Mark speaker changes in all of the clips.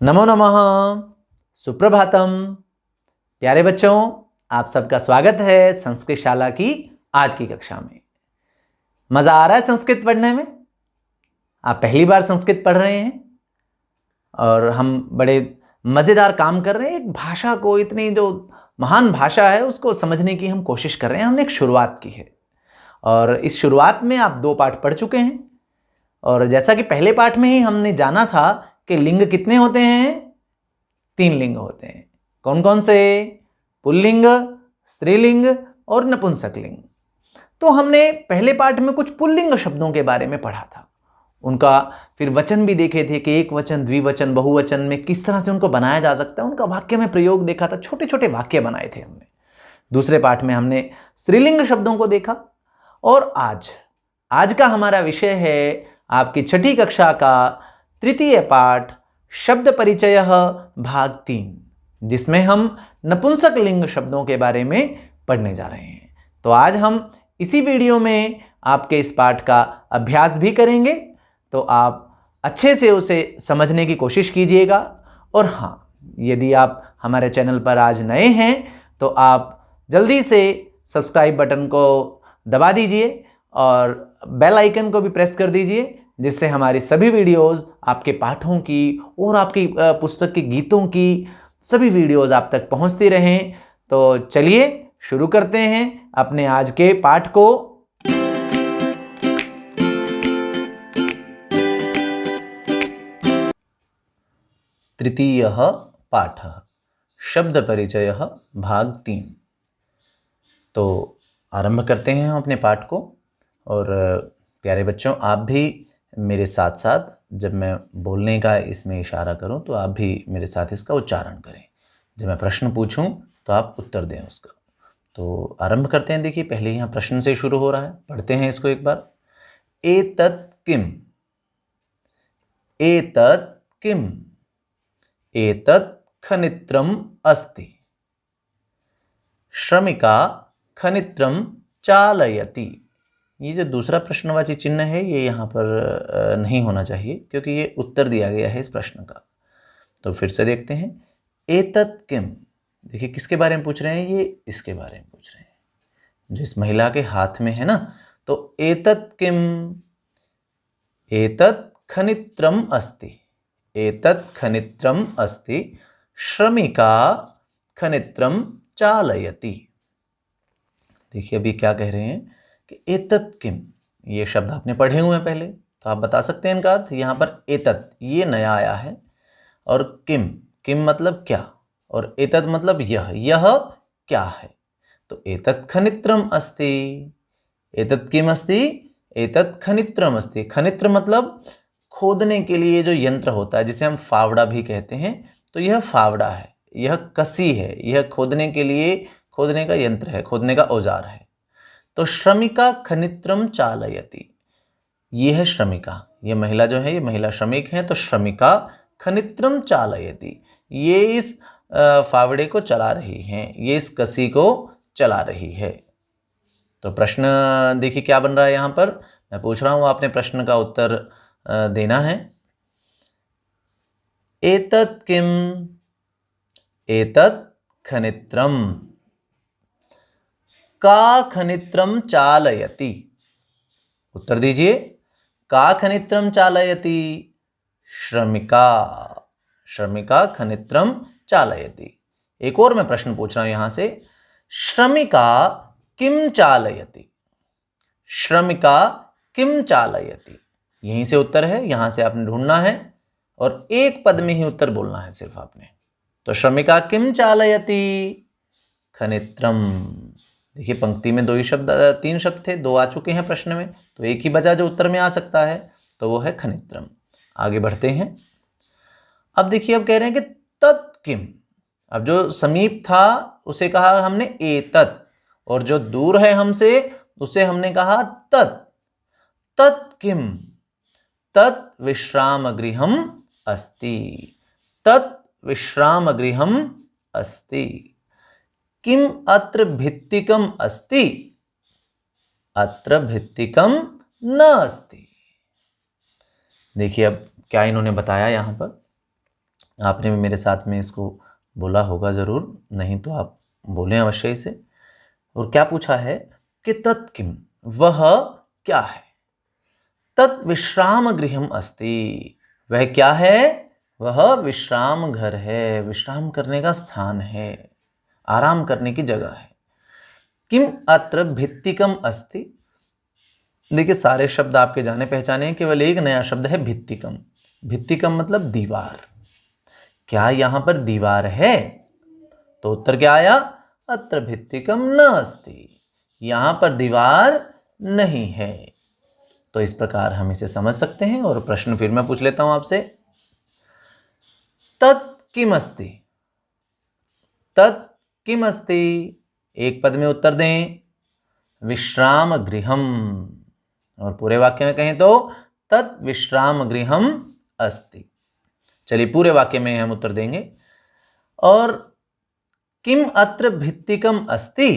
Speaker 1: नमो नमः। सुप्रभातम। प्यारे बच्चों, आप सबका स्वागत है संस्कृत शाला की आज की कक्षा में। मज़ा आ रहा है संस्कृत पढ़ने में? आप पहली बार संस्कृत पढ़ रहे हैं और हम बड़े मज़ेदार काम कर रहे हैं। एक भाषा को, इतनी जो महान भाषा है उसको समझने की हम कोशिश कर रहे हैं। हमने एक शुरुआत की है और इस शुरुआत में आप 2 पाठ पढ़ चुके हैं। और जैसा कि पहले पाठ में ही हमने जाना था कि लिंग कितने होते हैं? 3 लिंग होते हैं। कौन कौन से? पुल्लिंग, स्त्रीलिंग और नपुंसकलिंग। तो हमने पहले पाठ में कुछ पुल्लिंग शब्दों के बारे में पढ़ा था। उनका फिर वचन भी देखे थे कि एक वचन, द्विवचन, बहुवचन में किस तरह से उनको बनाया जा सकता है। उनका वाक्य में प्रयोग देखा था, छोटे छोटे वाक्य बनाए थे हमने। दूसरे पाठ में हमने स्त्रीलिंग शब्दों को देखा। और आज का हमारा विषय है आपकी 6ठी कक्षा का तृतीय पाठ शब्द परिचय भाग 3, जिसमें हम नपुंसक लिंग शब्दों के बारे में पढ़ने जा रहे हैं। तो आज हम इसी वीडियो में आपके इस पाठ का अभ्यास भी करेंगे, तो आप अच्छे से उसे समझने की कोशिश कीजिएगा। और हाँ, यदि आप हमारे चैनल पर आज नए हैं तो आप जल्दी से सब्सक्राइब बटन को दबा दीजिए और बेल आइकन को भी प्रेस कर दीजिए, जिससे हमारी सभी वीडियोस, आपके पाठों की और आपकी पुस्तक के गीतों की सभी वीडियोस आप तक पहुंचती रहें। तो चलिए शुरू करते हैं अपने आज के पाठ को। तृतीयः पाठः शब्द परिचय भाग 3। तो आरंभ करते हैं हम अपने पाठ को। और प्यारे बच्चों, आप भी मेरे साथ साथ, जब मैं बोलने का इसमें इशारा करूं तो आप भी मेरे साथ इसका उच्चारण करें। जब मैं प्रश्न पूछूं तो आप उत्तर दें उसका। तो आरंभ करते हैं। देखिए, पहले यहाँ प्रश्न से शुरू हो रहा है, पढ़ते हैं इसको एक बार। एतत् किम? एतत् किम? एतत् खनित्रम अस्ति। श्रमिका खनित्रम चालयति। ये जो दूसरा प्रश्नवाची चिन्ह है, ये यहाँ पर नहीं होना चाहिए, क्योंकि ये उत्तर दिया गया है इस प्रश्न का। तो फिर से देखते हैं। एतत् किम, देखिए किसके बारे में पूछ रहे हैं? ये इसके बारे में पूछ रहे हैं, जो इस महिला के हाथ में है ना। तो एतत् किम? एतत् खनित्रम अस्ति। एतत् खनित्रम अस्ति। श्रमिका खनित्रम चालयति। देखिए अभी क्या कह रहे हैं कि एतत् किम, ये शब्द आपने पढ़े हुए हैं पहले, तो आप बता सकते हैं इनका अर्थ। यहाँ पर एतत् ये नया आया है, और किम, किम मतलब क्या, और एतत् मतलब यह क्या है। तो एतत् खनित्रम अस्ति। एतत् किम अस्ति? एतत् खनित्रम अस्ति। खनित्र मतलब खोदने के लिए जो यंत्र होता है, जिसे हम फावड़ा भी कहते हैं। तो यह फावड़ा है, यह कसी है, यह खोदने के लिए, खोदने का यंत्र है, खोदने का औजार है। तो श्रमिका खनित्रम चालयति, ये है श्रमिका, ये महिला जो है, ये महिला श्रमिक है। तो श्रमिका खनित्रम चालयति, ये इस फावड़े को चला रही हैं, ये इस कसी को चला रही है। तो प्रश्न देखिए क्या बन रहा है यहाँ पर। मैं पूछ रहा हूँ, आपने प्रश्न का उत्तर देना है। एतत् किम? एतत् खनित्रम। का खनित्रम चालयति? उत्तर दीजिए। का खनित्रम चालयति? श्रमिका। श्रमिका खनित्रम चालयति। एक और मैं प्रश्न पूछ रहा हूं यहां से। श्रमिका किम चालयति? श्रमिका किम चालयति? यहीं से उत्तर है, यहां से आपने ढूंढना है, और एक पद में ही उत्तर बोलना है सिर्फ आपने। तो श्रमिका किम चालयति? खनित्रम। देखिए पंक्ति में 3 शब्द थे, 2 आ चुके हैं प्रश्न में, तो एक ही बचा जो उत्तर में आ सकता है, तो वो है खनित्रम। आगे बढ़ते हैं। अब देखिए, अब कह रहे हैं कि तत् किम। अब जो समीप था उसे कहा हमने एतत्, और जो दूर है हमसे उसे हमने कहा तत्। तत् किम? तत् विश्राम गृहम अस्ति। तत् विश्राम गृहम अस्ति। किम अत्र भित्तिकम अस्ति? अत्र भित्तिकम न अस्ति। देखिए अब क्या इन्होंने बताया यहां पर। आपने भी मेरे साथ में इसको बोला होगा ज़रूर, नहीं तो आप बोलें अवश्य इसे। और क्या पूछा है कि तत्किम, वह क्या है। तत् विश्राम गृहम अस्ति, वह क्या है, वह विश्राम घर है, विश्राम करने का स्थान है, आराम करने की जगह है। किम अत्र भित्तिकम अस्ति, देखिए सारे शब्द आपके जाने पहचाने हैं, केवल एक नया शब्द है भित्तिकम। भित्तिकम मतलब दीवार। क्या यहां पर दीवार है, तो उत्तर क्या आया, अत्र भित्तिकम न अस्ति, यहां पर दीवार नहीं है। तो इस प्रकार हम इसे समझ सकते हैं। और प्रश्न फिर मैं पूछ लेता हूं आपसे, तत् किम अस्ति, तत् किम अस्ति, एक पद में उत्तर दें, विश्राम गृहम। और पूरे वाक्य में कहें तो तत् विश्राम गृहम अस्ति। चलिए पूरे वाक्य में हम उत्तर देंगे। और किम अत्र भित्तिकम अस्ति,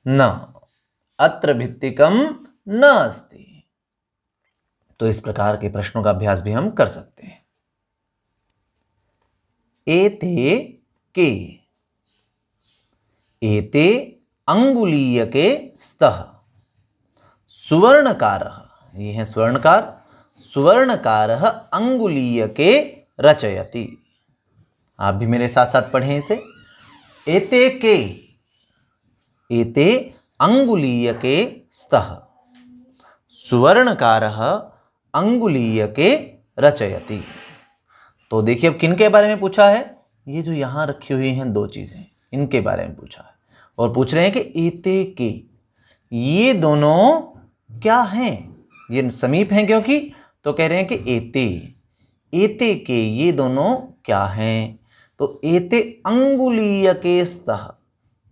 Speaker 1: न, अत्र भित्तिकम न अस्ति। तो इस प्रकार के प्रश्नों का अभ्यास भी हम कर सकते हैं। एते के, एते अंगुलीयके स्तः, सुवर्णकारः, ये है स्वर्णकार, सुवर्णकारः अंगुलीयके रचयति। आप भी मेरे साथ साथ पढ़ें इसे। एते के, एते अंगुलीयके स्तः, सुवर्णकारः अंगुलीयके रचयति। तो देखिए अब किन के बारे में पूछा है, ये जो यहां रखी हुई हैं दो चीजें, इनके बारे में पूछा है। और पूछ रहे हैं कि एते के, ये दोनों क्या हैं, ये समीप हैं क्योंकि, तो कह रहे हैं कि एते, एते के ये दोनों क्या हैं। तो एते अंगुलीयके स्तः,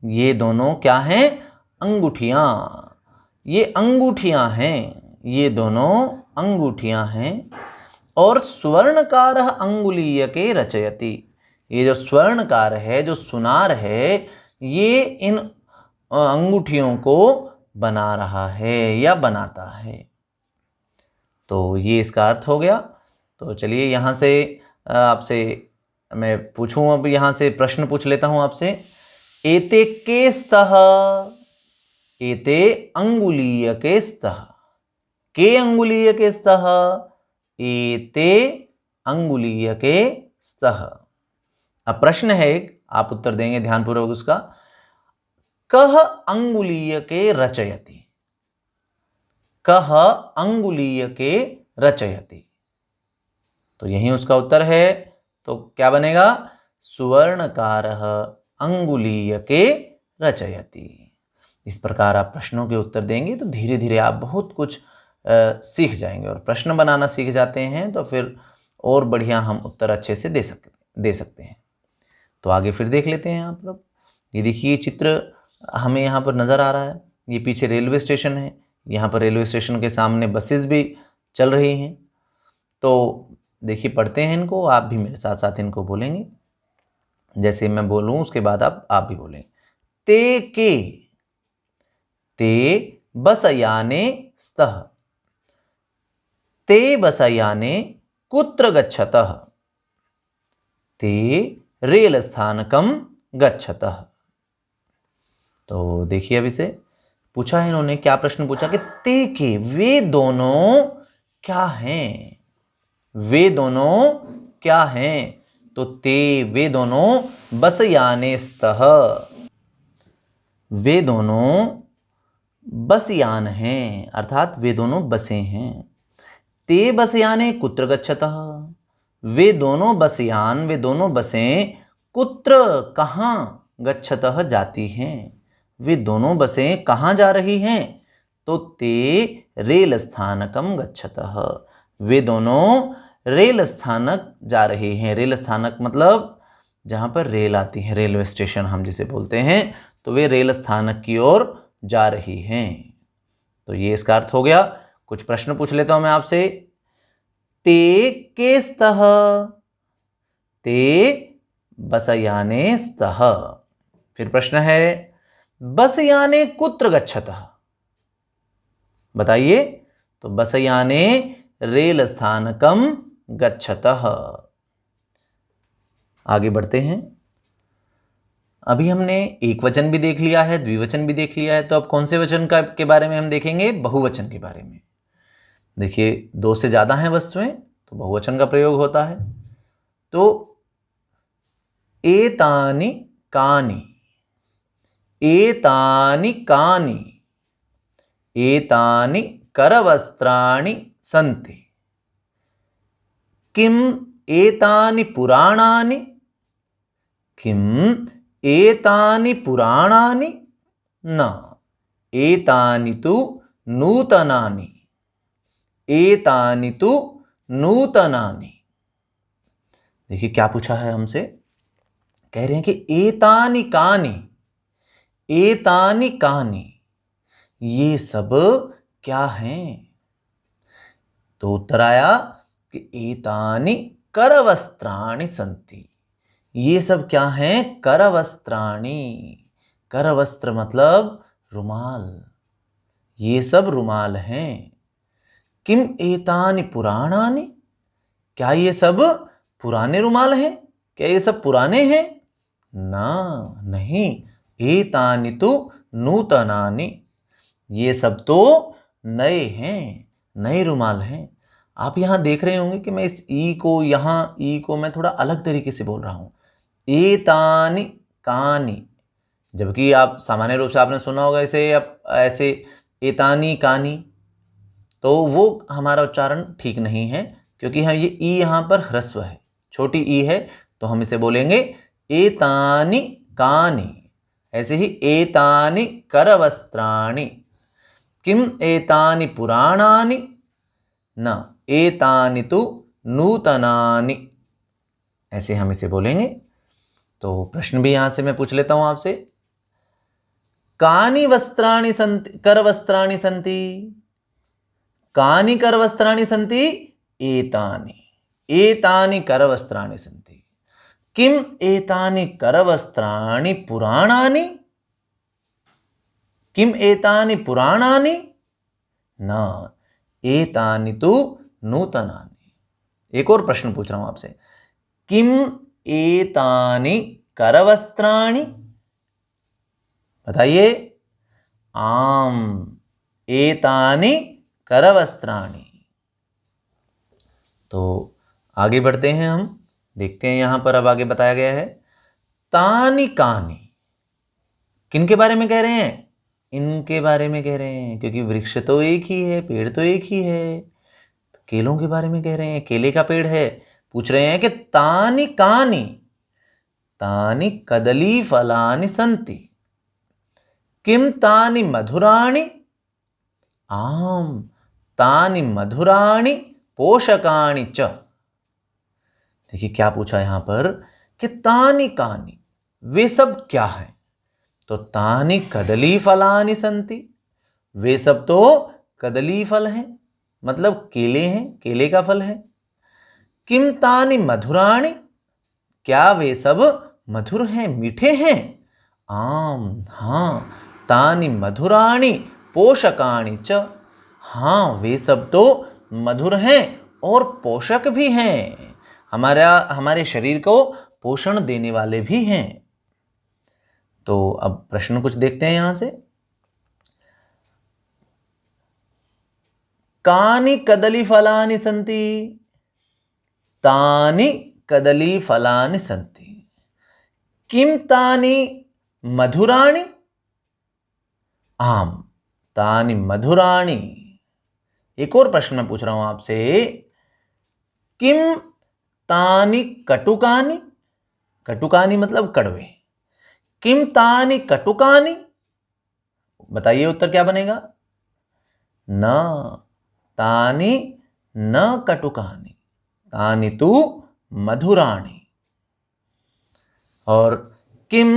Speaker 1: ये दोनों क्या हैं, अंगूठियां, ये अंगूठियां हैं, ये दोनों अंगूठियां हैं। और स्वर्णकारः अंगुलीयके रचयति, ये जो स्वर्णकार है, जो सुनार है, ये इन अंगूठियों को बना रहा है या बनाता है। तो ये इसका अर्थ हो गया। तो चलिए यहाँ से आपसे मैं पूछूं, अब यहाँ से प्रश्न पूछ लेता हूँ आपसे। एते के स्तः, एते अंगुलीयके स्तः, के अंगुलीयके स्तः, एते अंगुलीयके स्तः। अब प्रश्न है एक, आप उत्तर देंगे ध्यानपूर्वक उसका। कः अंगुलीयके रचयति, कः अंगुलीयके रचयति, तो यही उसका उत्तर है। तो क्या बनेगा, सुवर्णकारः अंगुलीयके रचयति। इस प्रकार आप प्रश्नों के उत्तर देंगे तो धीरे धीरे आप बहुत कुछ सीख जाएंगे। और प्रश्न बनाना सीख जाते हैं तो फिर और बढ़िया हम उत्तर अच्छे से दे सकते हैं। तो आगे फिर देख लेते हैं आप लोग। ये देखिए चित्र हमें यहाँ पर नज़र आ रहा है, ये पीछे रेलवे स्टेशन है, यहाँ पर रेलवे स्टेशन के सामने बसेस भी चल रही हैं। तो देखिए पढ़ते हैं इनको, आप भी मेरे साथ साथ इनको बोलेंगे, जैसे मैं बोलूँ उसके बाद आप भी बोलेंगे। ते के, ते बसयाने स्तः, ते बसयाने कुत्र गच्छतः, ते रेल स्थानकम गच्छतः। तो देखिए अब इसे पूछा है इन्होंने, क्या प्रश्न पूछा कि ते के, वे दोनों क्या हैं, वे दोनों क्या हैं। तो ते, वे दोनों बसयाने स्तः, वे दोनों बसयान हैं, अर्थात वे दोनों बसें हैं। ते बसयाने कुत्र गच्छतः, वे दोनों बसयान, वे दोनों बसें कुत्र, कहाँ, गच्छतः जाती हैं, वे दोनों बसें कहाँ जा रही हैं। तो ते रेल स्थानकम गच्छतः, वे दोनों रेल स्थानक जा रही हैं। रेल स्थानक मतलब जहाँ पर रेल आती है, रेलवे स्टेशन हम जिसे बोलते हैं, तो वे रेल स्थानक की ओर जा रही हैं। तो ये इसका अर्थ हो गया। कुछ प्रश्न पूछ लेता हूं मैं आपसे। ते के स्तः, ते बसयाने स्तः। फिर प्रश्न है, बसयाने कुत्र गच्छतः, बताइए। तो बसयाने रेल स्थानकम गच्छतः। आगे बढ़ते हैं। अभी हमने एक वचन भी देख लिया है, द्विवचन भी देख लिया है, तो अब कौन से वचन के बारे में हम देखेंगे? बहुवचन के बारे में। देखिए, दो से ज़्यादा हैं वस्तुएं तो बहुवचन का प्रयोग होता है। तो एतानि कानि, एतानि कानि, एतानि करवस्त्राणि सन्ति। किम एतानि पुराणानि, किम एतानि पुराणानि, न एतानि तु नूतनानि, एतानि तु नूतनानि। देखिए क्या पूछा है हमसे, कह रहे हैं कि एतानि कानि, एतानि कानि, ये सब क्या हैं? तो उत्तर आया कि एतानि करवस्त्राणि सन्ति। ये सब क्या हैं? करवस्त्राणि। करवस्त्र मतलब रुमाल, ये सब रुमाल हैं। किम एतानि पुराणानि, क्या ये सब पुराने रुमाल हैं? क्या ये सब पुराने हैं? ना, नहीं। एतानि तु नूतनानि, ये सब तो नए हैं, नए रुमाल हैं। आप यहां देख रहे होंगे कि मैं इस ई को, यहां ई को मैं थोड़ा अलग तरीके से बोल रहा हूं, एतानि कानि, जबकि आप सामान्य रूप से आपने सुना होगा इसे ऐसे एतानि कानि, तो वो हमारा उच्चारण ठीक नहीं है, क्योंकि हम ये ई यहाँ पर ह्रस्व है, छोटी ई है, तो हम इसे बोलेंगे एतानि कानि। ऐसे ही एतानि करवस्त्राणि, किम एतानि पुराणानि, न एतानि तु नूतनानि, ऐसे हम इसे बोलेंगे। तो प्रश्न भी यहां से मैं पूछ लेता हूं आपसे, कानि वस्त्राणि सन्ति, करवस्त्राणि सन्ति, कानि करवस्त्राणि सन्ति, एतानि, एतानि करवस्त्राणि सन्ति। किम एतानि करवस्त्राणि पुराणानि, किम एतानि पुराणानि, न एतानि तु नूतनानि। एक और प्रश्न पूछ रहा हूं आपसे, किम एतानि करवस्त्राणि, बताइए। आम, एतानि करवस्त्राणि। तो आगे बढ़ते हैं हम, देखते हैं यहां पर अब आगे बताया गया है, तानि कानि, किनके बारे में कह रहे हैं? इनके बारे में कह रहे हैं, क्योंकि वृक्ष तो एक ही है, पेड़ तो एक ही है, केलों के बारे में कह रहे हैं, केले का पेड़ है। पूछ रहे हैं कि तानि कानि, तानि कदली फलानि सन्ति, किम तानि मधुराणि, आम, तानि मधुराणि पोषकाणि च। देखिए क्या पूछा यहां पर कि तानि कानि, वे सब क्या है? तो तानि कदली फलानि सन्ति, वे सब तो कदली फल हैं, मतलब केले हैं, केले का फल है। किम तानि मधुराणि, क्या वे सब मधुर हैं, मीठे हैं? आम, हाँ, तानि मधुराणि पोषकाणि च, हाँ, वे सब तो मधुर हैं और पोषक भी हैं, हमारे शरीर को पोषण देने वाले भी हैं। तो अब प्रश्न कुछ देखते हैं यहां से, कानि कदली फलानि सन्ति, तानि कदली फलानि सन्ति, किम तानि मधुराणि, आम, तानि मधुराणि। एक और प्रश्न मैं पूछ रहा हूं आपसे, किम तानि कटुकानि, कटुकानि मतलब कड़वे, किम तानि कटुकानि, बताइए उत्तर क्या बनेगा? न तानि न कटुकानि, तानि तु मधुराणि। और किम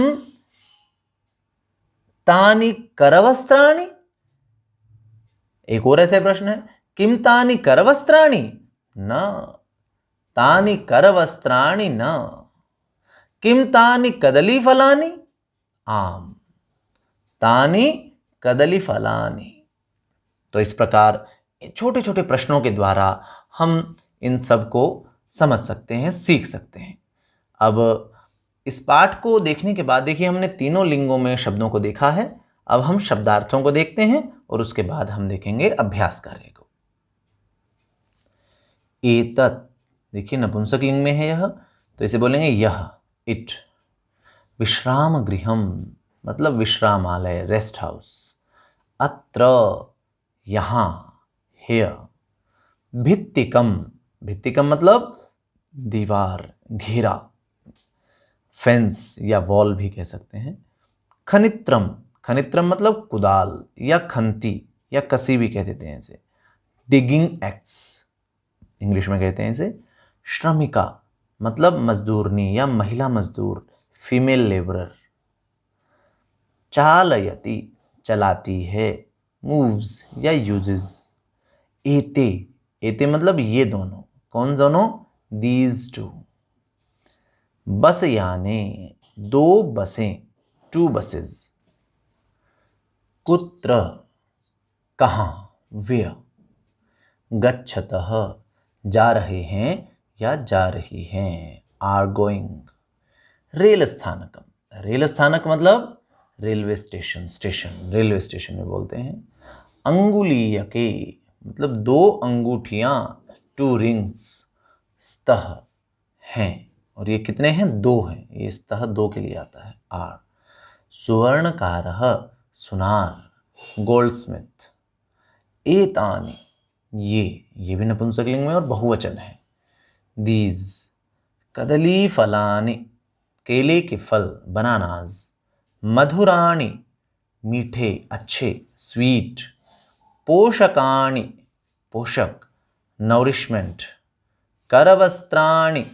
Speaker 1: तानि करवस्त्राणि, एक और ऐसे प्रश्न है, किम तानि करवस्त्राणि, न तानि करवस्त्राणि न, किम तानि कदली फलानि, आम, तानि कदली फलानि। तो इस प्रकार छोटे छोटे प्रश्नों के द्वारा हम इन सब को समझ सकते हैं, सीख सकते हैं। अब इस पाठ को देखने के बाद देखिए हमने तीनों लिंगों में शब्दों को देखा है। अब हम शब्दार्थों को देखते हैं और उसके बाद हम देखेंगे अभ्यास कार्य को। एतत्, देखिए नपुंसक लिंग में है यह, तो इसे बोलेंगे यह, इट। विश्राम गृहम मतलब विश्रामालय, रेस्ट हाउस। अत्र, यहाँ, हेयर। भित्तिकम, भित्तिकम मतलब दीवार, घेरा, फेंस या वॉल भी कह सकते हैं। खनित्रम, खनित्रम मतलब कुदाल या खंती या कसी भी कह देते हैं इसे। डिगिंग एक्स, इंग्लिश में कहते हैं इसे। श्रमिका मतलब मजदूरनी या महिला मजदूर, फीमेल लेबरर। चालयति, चलाती है, मूव्स या यूजेस। एते, एते मतलब ये दोनों, कौन दोनों? These two. बस याने, दो बसें, टू बसेस। कुत्र, कहाँ, वेयर। गच्छतः, जा रहे हैं या जा रही हैं, आर गोइंग। रेल स्थानकम, रेल स्थानक मतलब railway station, station railway station में बोलते हैं। अंगुलीयके मतलब दो अंगूठियां, टू रिंग्स। स्तः, हैं, और ये कितने हैं? दो हैं, ये स्तः दो के लिए आता है, आर। सुवर्णकारः, सुनार, गोल्डस्मिथ। एतानि, ये भी नपुंसकलिंग में और बहुवचन है। दीज, कदली फलानि, केले के फल, बनानाज। मधुराणि, मीठे, अच्छे, स्वीट। पोषकाणि, पोषक, नौरिशमेंट। करवस्त्राणि,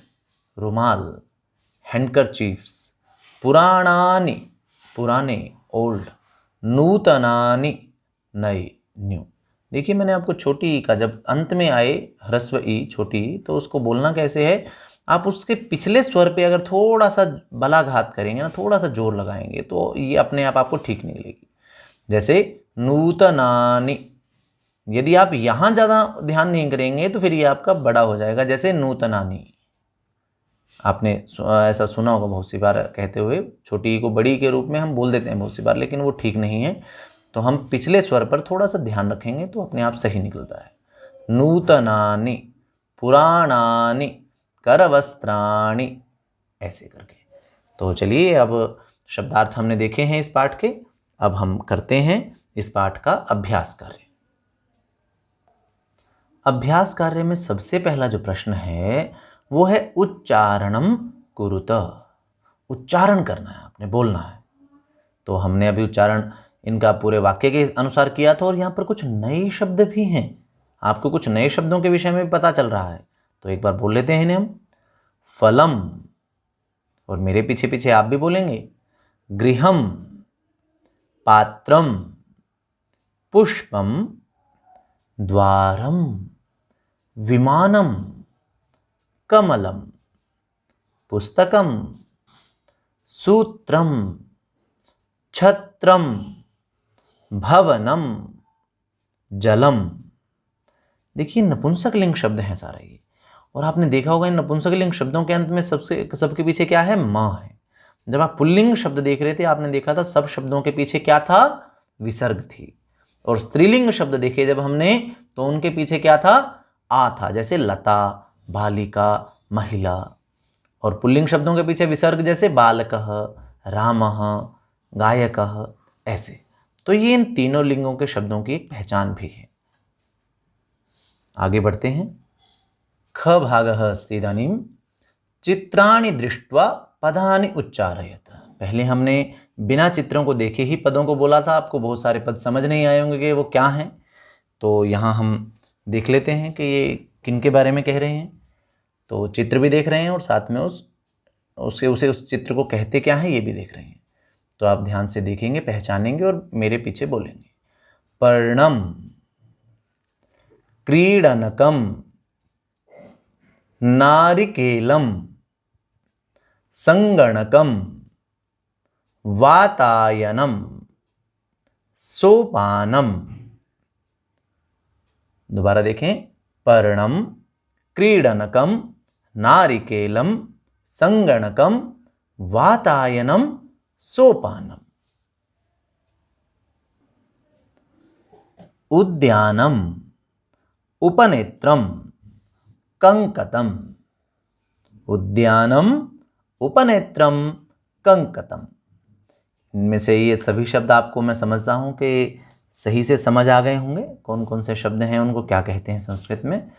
Speaker 1: रुमाल, हैंडकरचीफ्स। पुराणानि, पुराने, ओल्ड। नूतनानि, नए, न्यू। देखिए मैंने आपको छोटी ई का जब अंत में आए ह्रस्व ई, छोटी ई, तो उसको बोलना कैसे है, आप उसके पिछले स्वर पे अगर थोड़ा सा बलाघात करेंगे ना, थोड़ा सा जोर लगाएंगे, तो ये अपने आप आपको ठीक निकलेगी। जैसे नूतनानि, यदि आप यहाँ ज़्यादा ध्यान नहीं करेंगे तो फिर ये आपका बड़ा हो जाएगा। जैसे नूतनानि, आपने ऐसा सुना होगा बहुत सी बार कहते हुए, छोटी ई को बड़ी के रूप में हम बोल देते हैं बहुत सी बार, लेकिन वो ठीक नहीं है। तो हम पिछले स्वर पर थोड़ा सा ध्यान रखेंगे तो अपने आप सही निकलता है। नूतनानि, पुराणानि, करवस्त्राणि, ऐसे करके। तो चलिए अब शब्दार्थ हमने देखे हैं इस पाठ के, अब हम करते हैं इस पाठ का अभ्यास कार्य। अभ्यास कार्य में सबसे पहला जो प्रश्न है वो है उच्चारणम कुरुत। उच्चारण करना है, आपने बोलना है। तो हमने अभी उच्चारण इनका पूरे वाक्य के अनुसार किया था, और यहाँ पर कुछ नए शब्द भी हैं, आपको कुछ नए शब्दों के विषय में भी पता चल रहा है। तो एक बार बोल लेते हैं इन्हें हम। फलम, और मेरे पीछे पीछे आप भी बोलेंगे। गृहम, पात्रम, पुष्पम, द्वारम, विमानम, कमलम, पुस्तकम, सूत्रम, छत्रम, भवनम, जलम। देखिए नपुंसकलिंग शब्द हैं सारे ये, और आपने देखा होगा इन नपुंसकलिंग शब्दों के अंत में सबके पीछे क्या है? मां है। जब आप पुल्लिंग शब्द देख रहे थे आपने देखा था सब शब्दों के पीछे क्या था? विसर्ग थी। और स्त्रीलिंग शब्द देखे जब हमने तो उनके पीछे क्या था? आ था, जैसे लता, बालिका, महिला। और पुल्लिंग शब्दों के पीछे विसर्ग जैसे बालकः, रामः, गायकः, ऐसे। तो ये इन तीनों लिंगों के शब्दों की एक पहचान भी है। आगे बढ़ते हैं। ख भागः अस्ति इदानीं चित्राणि दृष्ट्वा पदानि उच्चारयत। पहले हमने बिना चित्रों को देखे ही पदों को बोला था, आपको बहुत सारे पद समझ नहीं आए होंगे कि वो क्या हैं। तो यहाँ हम देख लेते हैं कि ये किन के बारे में कह रहे हैं। तो चित्र भी देख रहे हैं और साथ में उस चित्र को कहते क्या है ये भी देख रहे हैं। तो आप ध्यान से देखेंगे, पहचानेंगे और मेरे पीछे बोलेंगे। पर्णम, क्रीडनकम, नारिकेलम, संगणकम, वातायनम, सोपानम। दोबारा देखें। पर्णम, क्रीडनकम, नारिकेलम, संगणकम वातायनम सोपानम। उद्यानम उपनेत्रम कंकतम। उद्यानम उपनेत्रम कंकतम। इनमें से ये सभी शब्द आपको मैं समझता हूं कि सही से समझ आ गए होंगे, कौन कौन से शब्द हैं, उनको क्या कहते हैं संस्कृत में।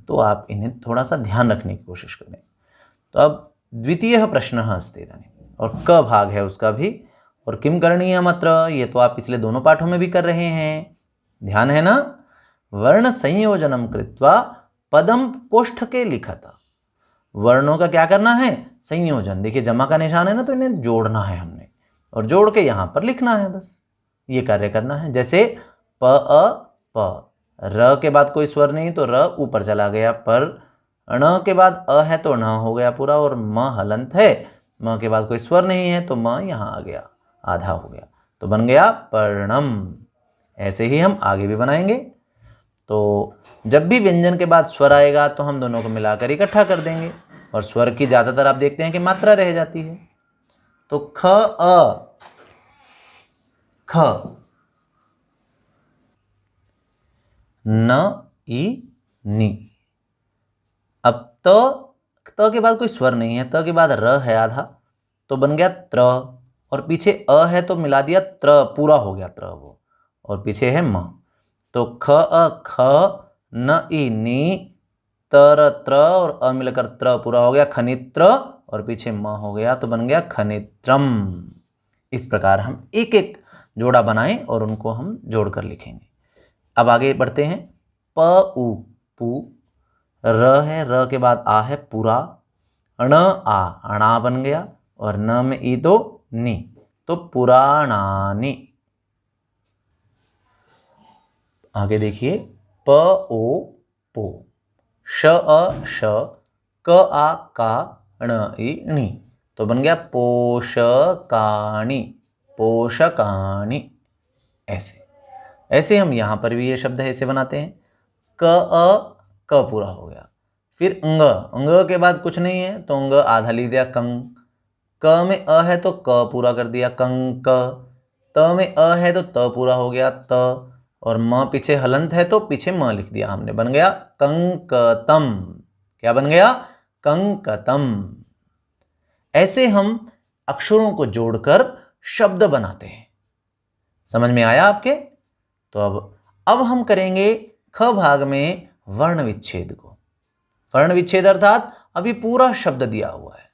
Speaker 1: तो आप इन्हें थोड़ा सा ध्यान रखने की कोशिश करें। तो अब द्वितीय प्रश्न अस्ति इदानीं, और क भाग है उसका भी। और किम करणीयम् अत्र, ये तो आप पिछले दोनों पाठों में भी कर रहे हैं, ध्यान है ना। वर्ण संयोजनम कृत्वा पदम कोष्ठके लिखत। वर्णों का क्या करना है, संयोजन। देखिए जमा का निशान है ना, तो इन्हें जोड़ना है हमने, और जोड़ के यहाँ पर लिखना है, बस ये कार्य करना है। जैसे प अ प, र के बाद कोई स्वर नहीं तो र ऊपर चला गया, पर ण के बाद अ है तो ण हो गया पूरा, और म हलंत है, म के बाद कोई स्वर नहीं है तो म यहाँ आ गया, आधा हो गया, तो बन गया पर्णम। ऐसे ही हम आगे भी बनाएंगे। तो जब भी व्यंजन के बाद स्वर आएगा तो हम दोनों को मिलाकर इकट्ठा कर देंगे, और स्वर की ज़्यादातर आप देखते हैं कि मात्रा रह जाती है। तो ख अ, ख, न ई नी। अब त के बाद कोई स्वर नहीं है, त के बाद र है आधा, तो बन गया त्र, और पीछे अ है तो मिला दिया त्र, पूरा हो गया त्र वो, और पीछे है म। तो ख अ ख, न ई नी, तर त्र, और अ मिलकर त्र पूरा हो गया खनित्र, और पीछे म हो गया, तो बन गया खनित्रम। इस प्रकार हम एक एक जोड़ा बनाएं और उनको हम जोड़कर लिखेंगे। अब आगे बढ़ते हैं। प उ पू, र है, र के बाद आ है पूरा, ण आ, अणा बन गया, और न में ई तो नी, तो पुराणानी। आगे देखिए, प ओ पो, श अ श, क आ का, ण ई णी, तो बन गया पोषकाणी, पोषकाणी। ऐसे हम यहाँ पर भी ये शब्द ऐसे बनाते हैं। क अ क पूरा हो गया, फिर अंग, अंग के बाद कुछ नहीं है तो अंग आधा लिख दिया कंग, क में अ है तो क पूरा कर दिया कंक, त में अ है तो त पूरा हो गया त, और म पीछे हलंत है तो पीछे म लिख दिया हमने, बन गया कंकतम। क्या बन गया, कंकतम। ऐसे हम अक्षरों को जोड़कर शब्द बनाते हैं। समझ में आया आपके? तो अब हम करेंगे ख भाग में वर्ण विच्छेद को। वर्ण विच्छेद अर्थात अभी पूरा शब्द दिया हुआ है,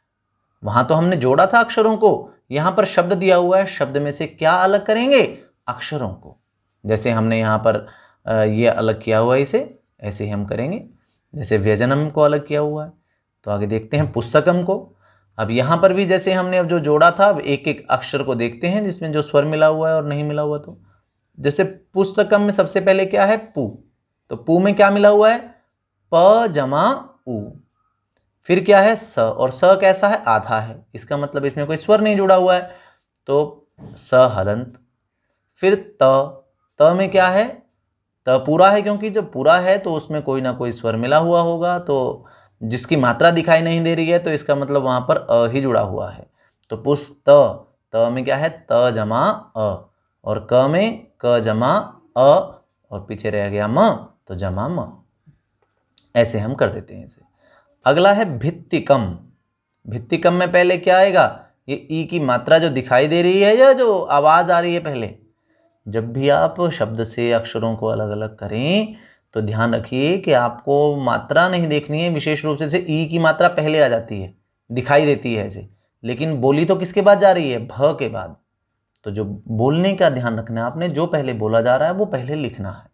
Speaker 1: वहां तो हमने जोड़ा था अक्षरों को, यहां पर शब्द दिया हुआ है, शब्द में से क्या अलग करेंगे, अक्षरों को। जैसे हमने यहाँ पर ये अलग किया हुआ है इसे, ऐसे ही हम करेंगे। जैसे व्यजनम को अलग किया हुआ है, तो आगे देखते हैं पुस्तकम को। अब यहाँ पर भी जैसे हमने अब जो जोड़ा था, अब एक एक अक्षर को देखते हैं जिसमें जो स्वर मिला हुआ है और नहीं मिला हुआ। तो जैसे पुस्तकम में सबसे पहले क्या है, पू, तो पू में क्या मिला हुआ है, प जमा उ। फिर क्या है, स, और स कैसा है, आधा है, इसका मतलब इसमें कोई स्वर नहीं जुड़ा हुआ है, तो स हलंत। फिर त में क्या है, त पूरा है, क्योंकि जब पूरा है तो उसमें कोई ना कोई स्वर मिला हुआ होगा, तो जिसकी मात्रा दिखाई नहीं दे रही है तो इसका मतलब वहां पर अ ही जुड़ा हुआ है। तो पुस्त, त में क्या है, त जमा अ, और क में क जमा अ, और पीछे रह गया म, तो जमा म। ऐसे हम कर देते हैं इसे। अगला है भित्तिकम। भित्तिकम में पहले क्या आएगा, ये ई की मात्रा जो दिखाई दे रही है या जो आवाज आ रही है पहले। जब भी आप शब्द से अक्षरों को अलग अलग करें तो ध्यान रखिए कि आपको मात्रा नहीं देखनी है, विशेष रूप से ई की मात्रा पहले आ जाती है, दिखाई देती है ऐसे, लेकिन बोली तो किसके बाद जा रही है, भ के बाद। तो जो बोलने का ध्यान रखना है आपने, जो पहले बोला जा रहा है वो पहले लिखना है।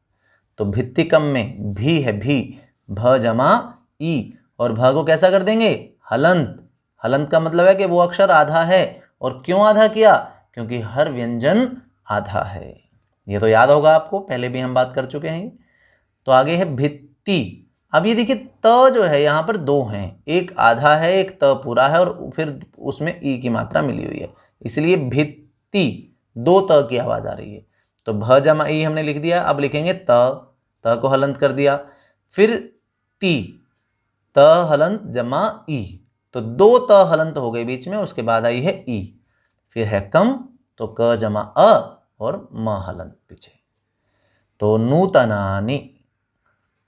Speaker 1: तो भित्तिकम में भी है, भी, भ जमा ई, और भ को कैसा कर देंगे, हलंत। हलंत का मतलब है कि वो अक्षर आधा है, और क्यों आधा किया, क्योंकि हर व्यंजन आधा है। ये तो याद होगा आपको, पहले भी हम बात कर चुके हैं। तो आगे है भित्ति। अब ये देखिए, त जो है यहाँ पर दो हैं, एक आधा है एक त पूरा है, और फिर उसमें ई की मात्रा मिली हुई है, इसलिए भित्ति, दो त की आवाज आ रही है। तो भ जमा ई हमने लिख दिया। अब लिखेंगे त को हलंत कर दिया। फिर ती, त हलंत जमा ई, तो 2 त हलंत हो गए बीच में, उसके बाद आई है ई, फिर है कम, तो क जमा अ और म हलंत पीछे। तो नूतनानि,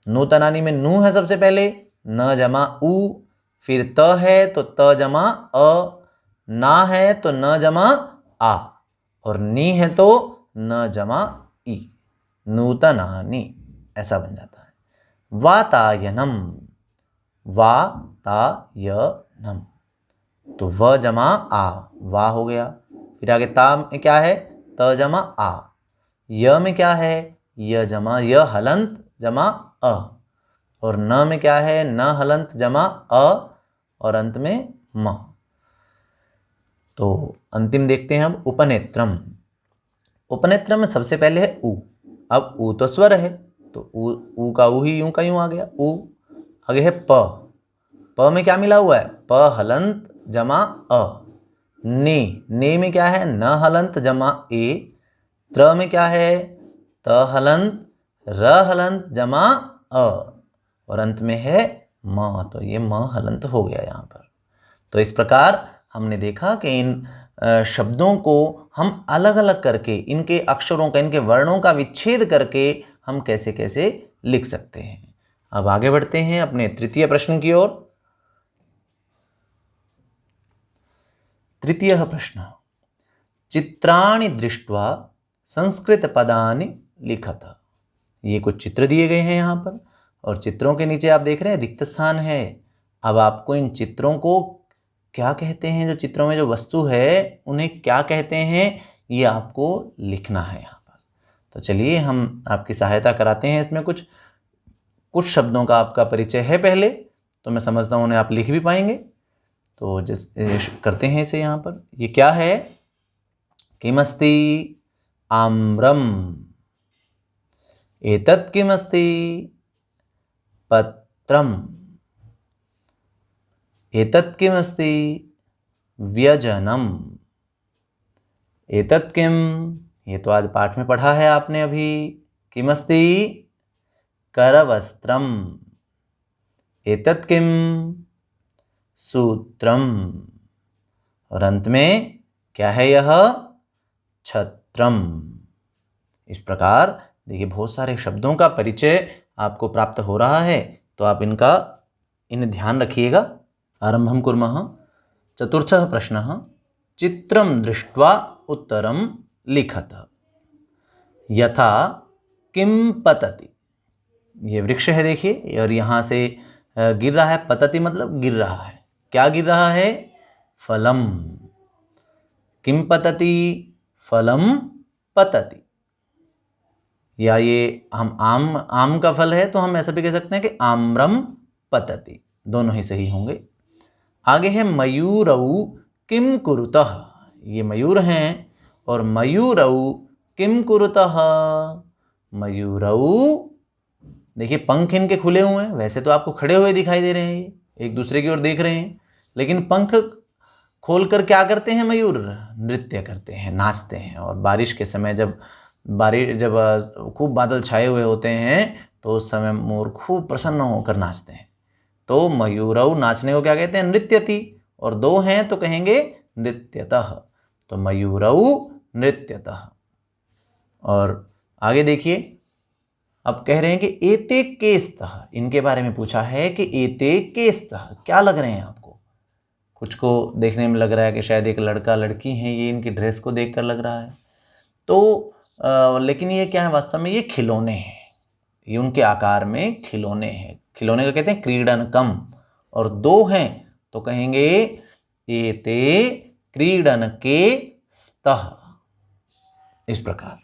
Speaker 1: नूतनानि में नू है सबसे पहले, न जमा उ, फिर त है तो त जमा अ, ना है तो न जमा आ, और नी है तो न जमा ई, नूतनानि ऐसा बन जाता है। वातायनम, वातायनम, तो व जमा आ, वा हो गया। फिर आगे ता में क्या है, त जमा आ, य में क्या है, य जमा य हलंत जमा अ, और न में क्या है, न हलंत जमा अ, और अंत में म। तो अंतिम देखते हैं अब उपनेत्रम। उपनेत्रम में सबसे पहले है उ, अब उ तो स्वर है, तो उ का उ ही यूं का यूं आ गया उ। आगे है प, प में क्या मिला हुआ है, प हलंत जमा अ। ने में क्या है, न हलंत जमा ए। त्र में क्या है, त हलंत र हलंत जमा अ, और अंत में है म, तो ये म हलंत हो गया यहाँ पर। तो इस प्रकार हमने देखा कि इन शब्दों को हम अलग अलग करके, इनके अक्षरों का, इनके वर्णों का विच्छेद करके हम कैसे कैसे लिख सकते हैं। अब आगे बढ़ते हैं अपने तृतीय प्रश्न की ओर। तृतीयः प्रश्न, चित्राणि दृष्ट्वा संस्कृत पदानि लिखत। ये कुछ चित्र दिए गए हैं यहाँ पर, और चित्रों के नीचे आप देख रहे हैं रिक्त स्थान है। अब आपको इन चित्रों को क्या कहते हैं, जो चित्रों में जो वस्तु है उन्हें क्या कहते हैं, ये आपको लिखना है यहाँ पर। तो चलिए हम आपकी सहायता कराते हैं इसमें। कुछ शब्दों का आपका परिचय है पहले, तो मैं समझता हूँ उन्हें आप लिख भी पाएंगे। तो जिस करते हैं इसे यहाँ पर। ये क्या है, किमस्ति आम्रम, एतत् किमस्ति पत्रम, एतत् किमस्ति व्यजनम, एतत् किम, ये तो आज पाठ में पढ़ा है आपने अभी, किमस्ति करवस्त्रम, एतत् किम सूत्रम, और अंत में क्या है यह, छत्रम। इस प्रकार देखिए बहुत सारे शब्दों का परिचय आपको प्राप्त हो रहा है, तो आप इन्हें ध्यान रखिएगा। आरंभं कुर्मः। चतुर्थः प्रश्नः, चित्रं दृष्ट्वा उत्तरं लिखत। यथा किम पतति, ये वृक्ष है देखिए, और यहाँ से गिर रहा है, पतति मतलब गिर रहा है। क्या गिर रहा है, फलम। किम पतति, फलम पतति। या ये हम आम का फल है तो हम ऐसा भी कह सकते हैं कि आम्रम पतति, दोनों ही सही होंगे। आगे है मयूरौ किम कुरुतः, ये मयूर हैं, और मयूरौ किम कुरुतः, मयूरौ देखिए पंख इनके खुले हुए हैं, वैसे तो आपको खड़े हुए दिखाई दे रहे हैं, ये एक दूसरे की ओर देख रहे हैं, लेकिन पंख खोलकर क्या करते हैं मयूर, नृत्य करते हैं, नाचते हैं। और बारिश के समय जब खूब बादल छाए हुए होते हैं तो उस समय मोर खूब प्रसन्न होकर नाचते हैं। तो मयूरौ नाचने को क्या कहते हैं, नृत्यति, और दो हैं तो कहेंगे नृत्यतः। तो मयूरौ नृत्यतः। और आगे देखिए, अब कह रहे हैं कि एते केस्तः, इनके बारे में पूछा है कि एते केस्तः क्या लग रहे हैं आपको। कुछ को देखने में लग रहा है कि शायद एक लड़का लड़की हैं, ये इनकी ड्रेस को देखकर लग रहा है। तो लेकिन ये क्या है, वास्तव में ये खिलौने हैं, ये उनके आकार में खिलौने हैं। खिलौने को कहते हैं क्रीडनकम, और दो हैं तो कहेंगे एते क्रीडनके स्तः। इस प्रकार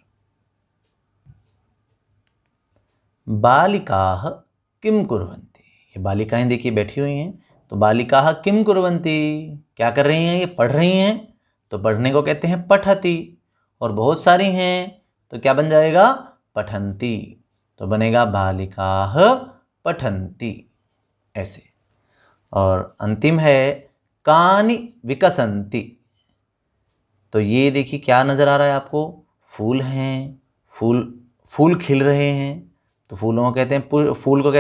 Speaker 1: बालिकाः किम कुर्वन्ति, ये बालिकाएं देखिए बैठी हुई हैं, तो बालिकाः किम कुर्वन्ति क्या कर रही हैं, ये पढ़ रही हैं, तो पढ़ने को कहते हैं पठति। और बहुत सारी हैं तो क्या बन जाएगा, पठन्ति, तो बनेगा बालिकाः पठन्ति ऐसे। और अंतिम है कानि विकसन्ति, तो ये देखिए क्या नज़र आ रहा है आपको, फूल हैं, फूल खिल रहे हैं, तो फूल को कहते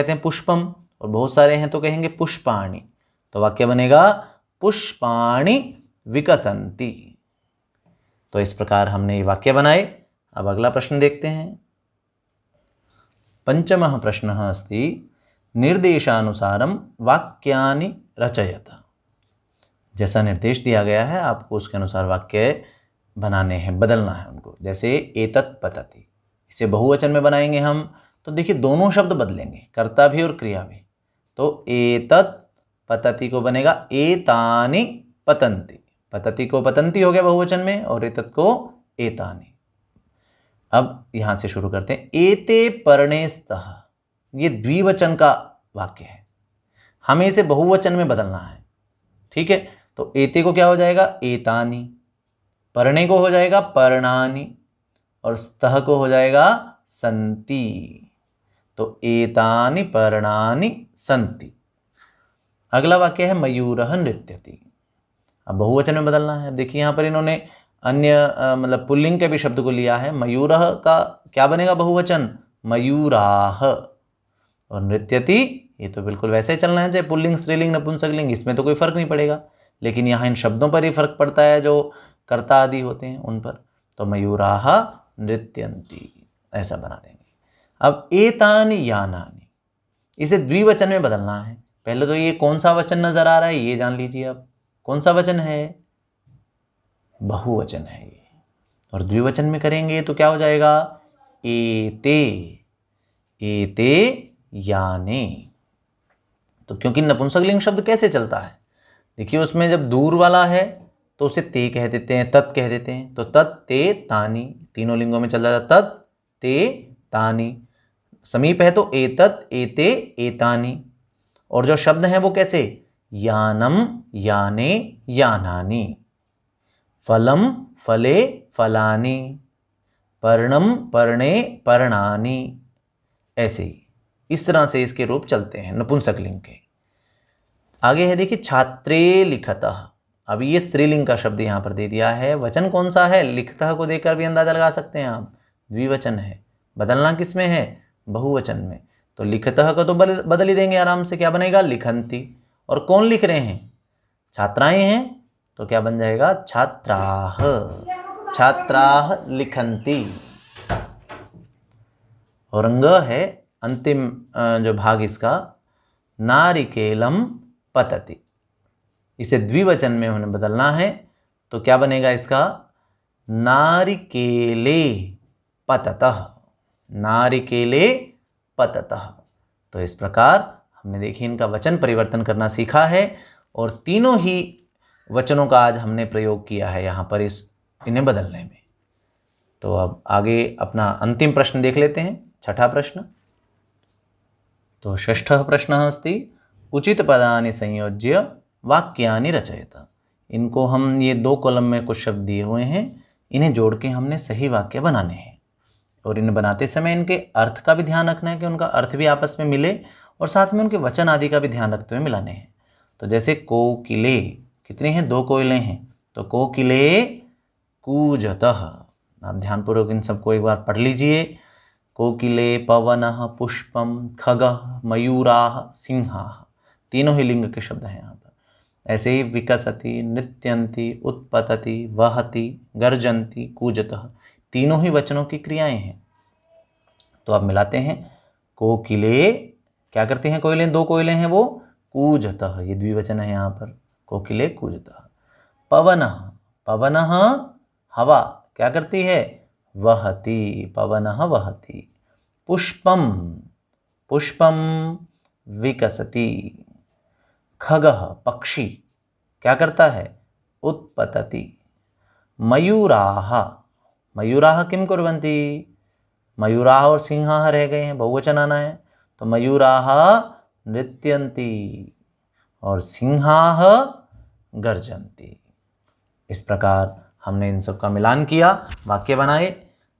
Speaker 1: हैं पुष्पम, और बहुत सारे हैं तो कहेंगे पुष्पाणि। तो वाक्य बनेगा पुष्पाणि विकसन्ति। तो इस प्रकार हमने ये वाक्य बनाए। अब अगला प्रश्न देखते हैं। पंचमः प्रश्नः अस्ति निर्देशानुसारं वाक्यानि रचयत। जैसा निर्देश दिया गया है आपको उसके अनुसार वाक्य बनाने हैं, बदलना है उनको। जैसे एतत् पतति, इसे बहुवचन में बनाएंगे हम, तो देखिए दोनों शब्द बदलेंगे, कर्ता भी और क्रिया भी। तो एतत् पतति को बनेगा एतानि पतन्ति। पतति को पतन्ति हो गया बहुवचन में और एतत् को एतानि। अब यहां से शुरू करते हैं। एते पर्णे स्तः, ये द्विवचन का वाक्य है, हमें इसे बहुवचन में बदलना है। ठीक है, तो एते को क्या हो जाएगा एतानि, पर्णे को हो जाएगा पर्णानि और स्तः को हो जाएगा सन्ति। तो एतानि पर्णानि सन्ति। अगला वाक्य है मयूरः नृत्यति। अब बहुवचन में बदलना है। देखिए यहाँ पर इन्होंने अन्य मतलब पुल्लिंग के भी शब्द को लिया है। मयूरः का क्या बनेगा बहुवचन मयूराः, और नृत्यति ये तो बिल्कुल वैसे ही चलना है, चाहे पुल्लिंग स्त्रीलिंग नपुंसकलिंग, इसमें तो कोई फर्क नहीं पड़ेगा। लेकिन यहाँ इन शब्दों पर ही फर्क पड़ता है जो कर्ता आदि होते हैं उन पर। तो मयूराः नृत्यन्ति ऐसा बना देंगे। अब एतानि यानानि, इसे द्विवचन में बदलना है। पहले तो ये कौन सा वचन नजर आ रहा है ये जान लीजिए आप, कौन सा वचन है, बहुवचन है ये। और द्विवचन में करेंगे तो क्या हो जाएगा एते, एते याने। तो क्योंकि नपुंसकलिंग शब्द कैसे चलता है, देखिए उसमें जब दूर वाला है तो उसे ते कह देते हैं, तत् कह देते हैं। तो तत् ते तानि, तीनों लिंगों में चल जाता है तत् ते तानि। समीप है तो एतत् एते एतानि। और जो शब्द हैं वो कैसे, यानम याने यानानि, फलम फले फलानि, पर्णम पर्णे पर्णानि, ऐसे ही इस तरह से इसके रूप चलते हैं नपुंसकलिंग के। आगे है देखिए छात्रे लिखतः। अब ये स्त्रीलिंग का शब्द यहाँ पर दे दिया है। वचन कौन सा है, लिखतः को देखकर भी अंदाजा लगा सकते हैं आप, द्विवचन है। बदलना किस में है, बहुवचन में। तो लिखतः को तो बदल ही देंगे आराम से, क्या बनेगा लिखन्ति। और कौन लिख रहे हैं, छात्राएं हैं, तो क्या बन जाएगा छात्राः, छात्राः लिखन्ति। और अंग है अंतिम जो भाग इसका, नारिकेलम पतति। इसे द्विवचन में उन्हें बदलना है तो क्या बनेगा इसका, नारिकेले पततः, नारिकेले पततः। तो इस प्रकार हमने देखिए इनका वचन परिवर्तन करना सीखा है और तीनों ही वचनों का आज हमने प्रयोग किया है यहाँ पर इन्हें बदलने में। तो अब आगे अपना अंतिम प्रश्न देख लेते हैं, छठा प्रश्न। तो षष्ठः प्रश्नः अस्ति उचित पदानि संयोज्य वाक्यानि रचयत। इनको हम ये 2 कॉलम में कुछ शब्द दिए हुए हैं, इन्हें जोड़ के हमने सही वाक्य बनाने हैं। और इन्हें बनाते समय इनके अर्थ का भी ध्यान रखना है कि उनका अर्थ भी आपस में मिले, और साथ में उनके वचन आदि का भी ध्यान रखते हुए मिलाने हैं। तो जैसे कोकिले, कितने हैं, 2 कोयले हैं, तो कोकिले कूजतः। आप ध्यानपूर्वक इन सबको एक बार पढ़ लीजिए। कोकिले पवनः पुष्पम खगः मयूराः सिंहाः, तीनों ही लिंग के शब्द हैं यहाँ पर। ऐसे ही विकसति, नृत्यन्ति, उत्पतति, वहति, गर्जन्ति, कूजतः, तीनों ही वचनों की क्रियाएं हैं। तो आप मिलाते हैं, कोकिले क्या करते हैं, कोयले 2 कोयले हैं वो, कूजतः ये द्विवचन है यहाँ पर, कोकिले कूजतः। पवनः, पवनः हवा क्या करती है, वहति, पवनः वहति। पुष्पम, पुष्पम विकसति। खगः पक्षी क्या करता है, उत्पतति। मयूराः, मयूराः किं कुर्वन्ति, मयूराः और सिंहाः रह गए हैं, बहुवचन आना है। तो मयूराः नृत्यन्ति और सिंहाः गर्जन्ति। इस प्रकार हमने इन सब का मिलान किया, वाक्य बनाए।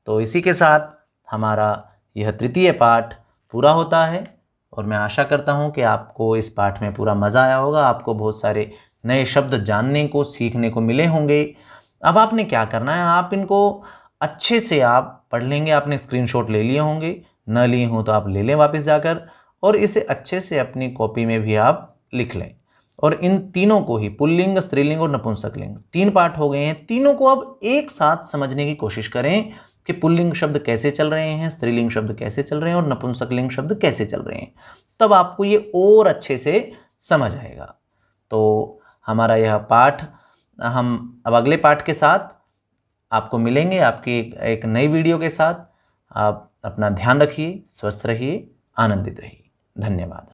Speaker 1: तो इसी के साथ हमारा यह तृतीय पाठ पूरा होता है और मैं आशा करता हूँ कि आपको इस पाठ में पूरा मज़ा आया होगा। आपको बहुत सारे नए शब्द जानने को, सीखने को मिले होंगे। अब आपने क्या करना है, आप इनको अच्छे से आप पढ़ लेंगे। आपने स्क्रीनशॉट ले लिए होंगे, न लिए हों तो आप ले लें वापस जाकर, और इसे अच्छे से अपनी कॉपी में भी आप लिख लें। और इन तीनों को ही, पुल्लिंग, स्त्रीलिंग और नपुंसकलिंग, 3 पार्ट हो गए हैं। तीनों को अब एक साथ समझने की कोशिश करें कि पुल्लिंग शब्द कैसे चल रहे हैं, स्त्रीलिंग शब्द कैसे चल रहे हैं और नपुंसकलिंग शब्द कैसे चल रहे हैं। तब आपको ये और अच्छे से समझ आएगा। तो हमारा यह पाठ, हम अब अगले पाठ के साथ आपको मिलेंगे, आपकी एक नई वीडियो के साथ। आप अपना ध्यान रखिए, स्वस्थ रहिए, आनंदित रहिए। धन्यवाद।